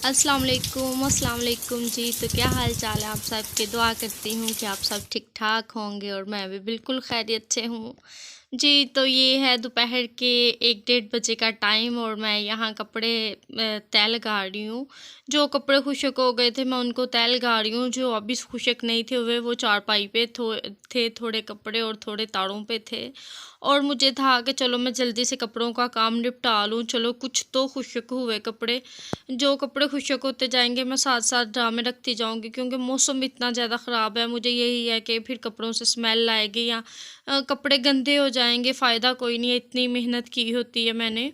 अस्सलाम वालेकुम जी। तो क्या हाल चाल है आप सबके। दुआ करती हूँ कि आप सब ठीक ठाक होंगे और मैं भी बिल्कुल खैरियत से हूँ जी। तो ये है दोपहर के 1 डेढ़ बजे का टाइम और मैं यहाँ कपड़े तय लगा रही हूँ। जो कपड़े खुशक हो गए थे मैं उनको तय लगा रही हूँ। जो अभी खुशक नहीं थे हुए वो चारपाई पे थे थोड़े कपड़े और थोड़े तारों पे थे। और मुझे था कि चलो मैं जल्दी से कपड़ों का काम निपटा लूँ। चलो कुछ तो खुशक हुए कपड़े। जो कपड़े खुशक होते जाएंगे मैं साथ साथ ड्रामे रखती जाऊंगी, क्योंकि मौसम इतना ज़्यादा ख़राब है। मुझे यही है कि फिर कपड़ों से स्मेल आएगी या कपड़े गंदे हो जाएंगे। फ़ायदा कोई नहीं है, इतनी मेहनत की होती है मैंने।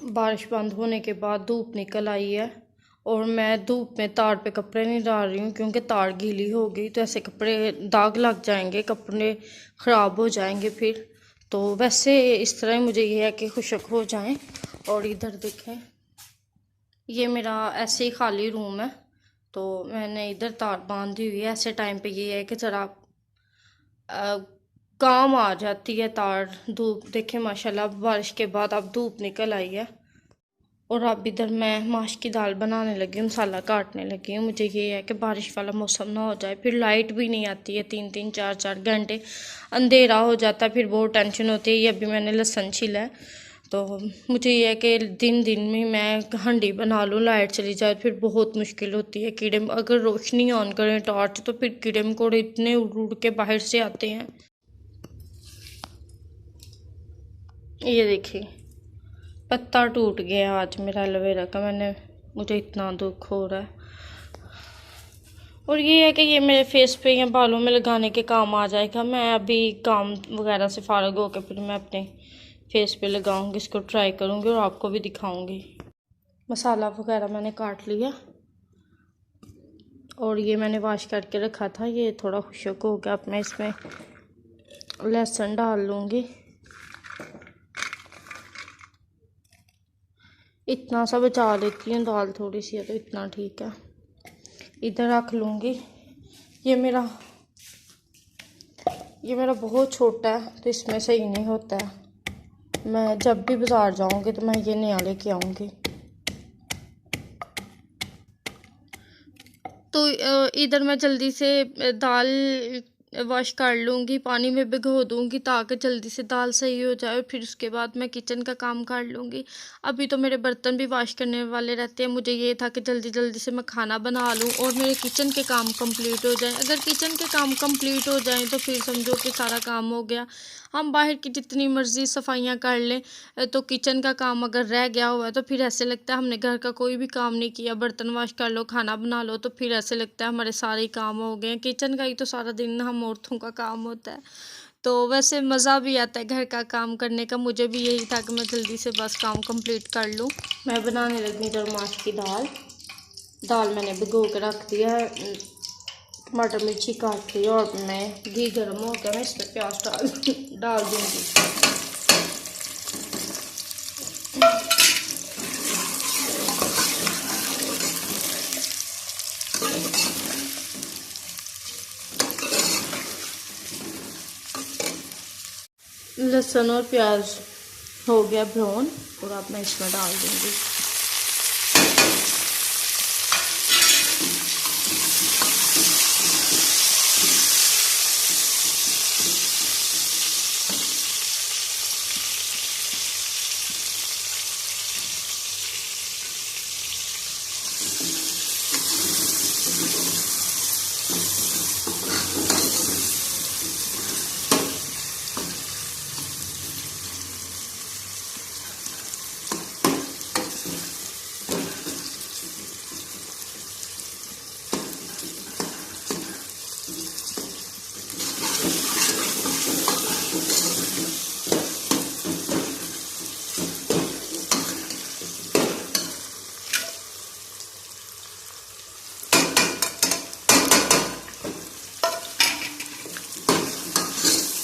बारिश बंद होने के बाद धूप निकल आई है और मैं धूप में तार पे कपड़े नहीं डाल रही हूँ, क्योंकि तार गीली हो गई तो ऐसे कपड़े दाग लग जाएंगे, कपड़े ख़राब हो जाएंगे फिर। तो वैसे इस तरह मुझे ये है कि खुशक हो जाएं। और इधर देखें, ये मेरा ऐसे ही खाली रूम है तो मैंने इधर तार बांधी हुई है। ऐसे टाइम पे ये है कि ज़रा काम आ जाती है तार। धूप देखें माशाल्लाह बारिश के बाद अब धूप निकल आई है। और अब इधर मैं माश की दाल बनाने लगी हूँ, मसाला काटने लगी हूँ। मुझे ये है कि बारिश वाला मौसम ना हो जाए, फिर लाइट भी नहीं आती है 3 3 4 4 घंटे, अंधेरा हो जाता है, फिर बहुत टेंशन होती है। ये अभी मैंने लहसुन छिला है तो मुझे ये है कि दिन दिन में मैं हंडी बना लूँ। लाइट चली जाए फिर बहुत मुश्किल होती है। कीड़े अगर रोशनी ऑन करें टॉर्च तो फिर कीड़े मकोड़े इतने उड़ उड़ के बाहर से आते हैं। ये देखिए पत्ता टूट गया आज मेरा एलोवेरा का। मुझे इतना दुख हो रहा है। और ये है कि ये मेरे फेस पे या बालों में लगाने के काम आ जाएगा। मैं अभी काम वगैरह से फारग होकर फिर मैं अपने फेस पे लगाऊंगी, इसको ट्राई करूंगी और आपको भी दिखाऊंगी। मसाला वगैरह मैंने काट लिया और ये मैंने वॉश करके रखा था। ये थोड़ा खुशक हो गया। अब मैं इसमें लहसुन डाल लूँगी। इतना सा बचा लेती हूँ, दाल थोड़ी सी है तो इतना ठीक है। इधर रख लूँगी। ये मेरा बहुत छोटा है तो इसमें सही नहीं होता है। मैं जब भी बाज़ार जाऊँगी तो मैं ये नया लेके आऊँगी। तो इधर मैं जल्दी से दाल वॉश कर लूँगी, पानी में भिगो दूँगी ताकि जल्दी से दाल सही हो जाए। और फिर उसके बाद मैं किचन का काम कर लूँगी। अभी तो मेरे बर्तन भी वॉश करने वाले रहते हैं। मुझे ये था कि जल्दी जल्दी से मैं खाना बना लूँ और मेरे किचन के काम कंप्लीट हो जाएं। अगर किचन के काम कंप्लीट हो जाएं तो फिर समझो कि सारा काम हो गया। हम बाहर की जितनी मर्ज़ी सफाइयाँ कर लें तो किचन का काम अगर रह गया हुआ है तो फिर ऐसे लगता है हमने घर का कोई भी काम नहीं किया। बर्तन वॉश कर लो, खाना बना लो, तो फिर ऐसे लगता है हमारे सारे काम हो गए। किचन का ही तो सारा दिन हम औरतों का काम होता है। तो वैसे मज़ा भी आता है घर का काम करने का। मुझे भी यही था कि मैं जल्दी से बस काम कंप्लीट कर लूँ। मैं बनाने लगी इधर माश की दाल। दाल मैंने भिगो के रख दिया है, टमाटर मिर्ची काट दी और मैं घी गर्म हो गया, मैं इसमें प्याज डाल दूँगी। लहसुन और प्याज हो गया ब्राउन और अब मैं इसमें डाल दूँगी।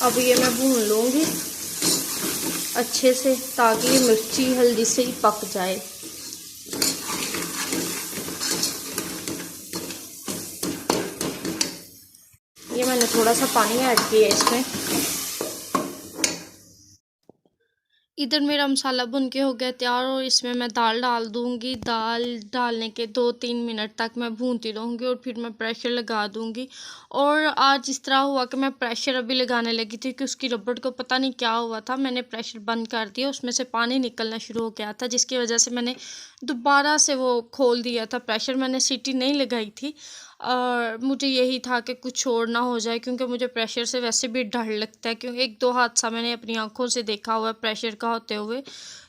अब ये मैं भून लूँगी अच्छे से ताकि ये मिर्ची हल्दी से ही पक जाए। ये मैंने थोड़ा सा पानी ऐड किया इसमें। इधर मेरा मसाला भुन के हो गया तैयार और इसमें मैं दाल डाल दूँगी। दाल डालने के 2-3 मिनट तक मैं भूनती रहूँगी और फिर मैं प्रेशर लगा दूँगी। और आज इस तरह हुआ कि मैं प्रेशर अभी लगाने लगी थी कि उसकी रबड़ को पता नहीं क्या हुआ था। मैंने प्रेशर बंद कर दिया, उसमें से पानी निकलना शुरू हो गया था, जिसकी वजह से मैंने दोबारा से वो खोल दिया था प्रेशर। मैंने सीटी नहीं लगाई थी और मुझे यही था कि कुछ और ना हो जाए, क्योंकि मुझे प्रेशर से वैसे भी डर लगता है, क्योंकि 1-2 हादसा मैंने अपनी आँखों से देखा हुआ है प्रेशर का होते हुए।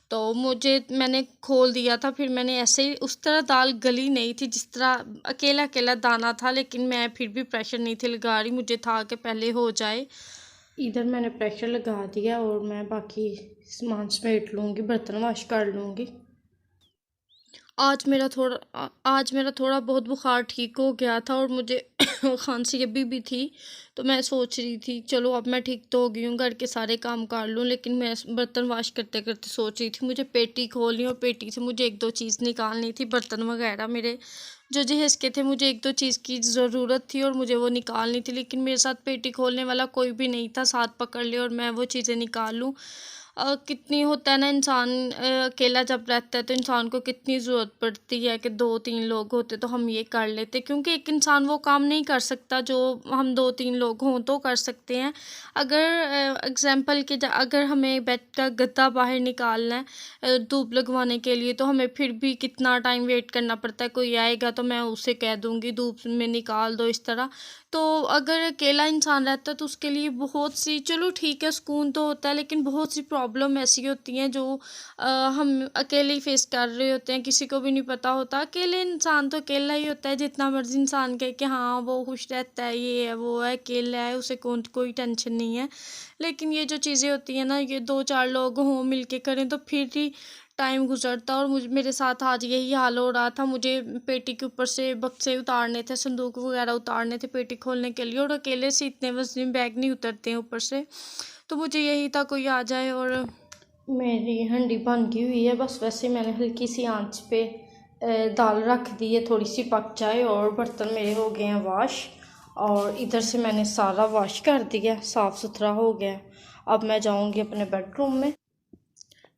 तो मैंने खोल दिया था, फिर मैंने ऐसे ही उस तरह दाल गली नहीं थी जिस तरह अकेला-अकेला दाना था, लेकिन मैं फिर भी प्रेशर नहीं थी लगा रही, मुझे था कि पहले हो जाए। इधर मैंने प्रेशर लगा दिया और मैं बाकी सामान समेट लूँगी, बर्तन वॉश कर लूँगी। आज मेरा थोड़ा बहुत बुखार ठीक हो गया था और मुझे खांसी अभी भी थी। तो मैं सोच रही थी चलो अब मैं ठीक तो हो गई हूँ, घर के सारे काम कर लूँ, लेकिन मैं बर्तन वॉश करते करते सोच रही थी मुझे पेटी खोलनी और पेटी से मुझे 1-2 चीज़ निकालनी थी, बर्तन वगैरह मेरे जो जहेज़ के थे। मुझे 1-2 चीज़ की ज़रूरत थी और मुझे वो निकालनी थी, लेकिन मेरे साथ पेटी खोलने वाला कोई भी नहीं था साथ पकड़ ले और मैं वो चीज़ें निकाल लूँ। कितनी होता है ना इंसान अकेला जब रहता है तो इंसान को कितनी ज़रूरत पड़ती है कि 2-3 लोग होते तो हम ये कर लेते, क्योंकि एक इंसान वो काम नहीं कर सकता जो हम 2-3 लोग हों तो कर सकते हैं। अगर एग्ज़ाम्पल के अगर हमें बेड का गद्दा बाहर निकालना है धूप लगवाने के लिए, तो हमें फिर भी कितना टाइम वेट करना पड़ता है। कोई आएगा तो मैं उसे कह दूँगी धूप में निकाल दो इस तरह। तो अगर अकेला इंसान रहता है तो उसके लिए बहुत सी, चलो ठीक है सुकून तो होता है, लेकिन बहुत सी प्रॉब्लम ऐसी होती हैं जो हम अकेले ही फेस कर रहे होते हैं, किसी को भी नहीं पता होता। अकेले इंसान तो अकेला ही होता है, जितना मर्जी इंसान कहे कि हाँ वो खुश रहता है, ये है वो है, अकेला है, उसे कोई टेंशन नहीं है। लेकिन ये जो चीज़ें होती हैं ना, ये 2-4 लोग हों मिल के करें तो फिर ही टाइम गुज़रता। और मेरे साथ आज यही हाल हो रहा था। मुझे पेटी के ऊपर से बक्से उतारने थे, संदूक वगैरह उतारने थे पेटी खोलने के लिए, और अकेले से इतने वज़नी बैग नहीं उतरते हैं ऊपर से। तो मुझे यही था कोई आ जाए। और मेरी हंडी बन गई हुई है, बस वैसे मैंने हल्की सी आंच पे दाल रख दी है, थोड़ी सी पक जाए। और बर्तन मेरे हो गए हैं वॉश, और इधर से मैंने सारा वॉश कर दिया, साफ़ सुथरा हो गया। अब मैं जाऊँगी अपने बेडरूम में।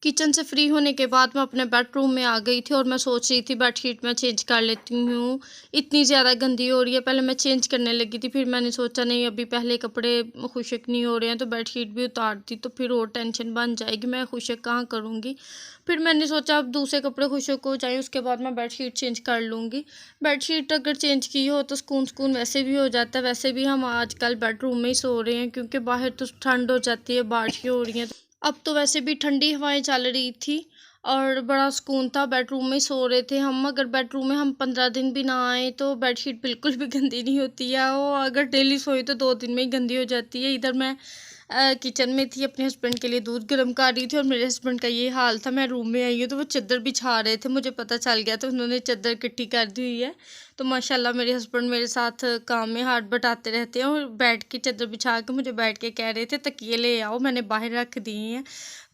किचन से फ्री होने के बाद मैं अपने बेडरूम में आ गई थी और मैं सोच रही थी बेडशीट मैं चेंज कर लेती हूँ, इतनी ज़्यादा गंदी हो रही है। पहले मैं चेंज करने लगी थी, फिर मैंने सोचा नहीं अभी पहले कपड़े खुशक नहीं हो रहे हैं तो बेडशीट भी उतार दी तो फिर और टेंशन बन जाएगी, मैं खुशक कहाँ करूँगी। फिर मैंने सोचा अब दूसरे कपड़े खुशक हो जाए उसके बाद मैं बेडशीट चेंज कर लूँगी। बेडशीट अगर चेंज की हो तो सुकून सुकून वैसे भी हो जाता है। वैसे भी हम आजकल बेडरूम में ही सो रहे हैं, क्योंकि बाहर तो ठंड हो जाती है, बारिशें हो रही हैं। अब तो वैसे भी ठंडी हवाएं चल रही थी और बड़ा सुकून था, बेडरूम में ही सो रहे थे हम। अगर बेडरूम में हम 15 दिन भी ना आए तो बेडशीट बिल्कुल भी गंदी नहीं होती है, वो अगर डेली सोए तो 2 दिन में ही गंदी हो जाती है। इधर मैं किचन में थी, अपने हस्बैंड के लिए दूध गर्म कर रही थी और मेरे हस्बैंड का ये हाल था। मैं रूम में आई हूँ तो वो चादर बिछा रहे थे, मुझे पता चल गया तो उन्होंने चादर इकट्ठी कर दी हुई है। तो माशाल्लाह मेरे हस्बैंड मेरे साथ काम में हाथ बटाते रहते हैं और बैठ के चादर बिछा के मुझे बैठ के कह रहे थे तकिए ले आओ, मैंने बाहर रख दिए हैं।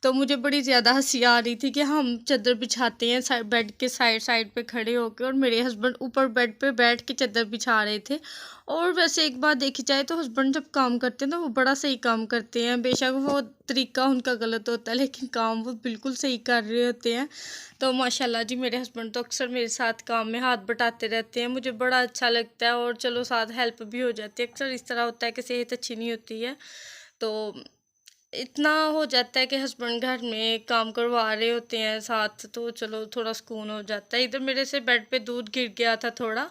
तो मुझे बड़ी ज़्यादा हंसी आ रही थी कि हम चादर बिछाते हैं बेड के साइड साइड पे खड़े होकर, और मेरे हस्बैंड ऊपर बेड पे बैठ के चादर बिछा रहे थे। और वैसे एक बात देखी जाए तो हस्बैंड जब काम करते हैं ना वो बड़ा सही काम करते हैं, बेशक वो तरीका उनका गलत होता है लेकिन काम वो बिल्कुल सही कर रहे होते हैं। तो माशाल्लाह जी मेरे हस्बैंड तो अक्सर मेरे साथ काम में हाथ बटाते रहते हैं, मुझे बड़ा अच्छा लगता है और चलो साथ हेल्प भी हो जाती है। अक्सर इस तरह होता है कि सेहत अच्छी नहीं होती है तो इतना हो जाता है कि हस्बैंड घर में काम करवा रहे होते हैं साथ, तो चलो थोड़ा सुकून हो जाता है। इधर मेरे से बेड पे दूध गिर गया था थोड़ा,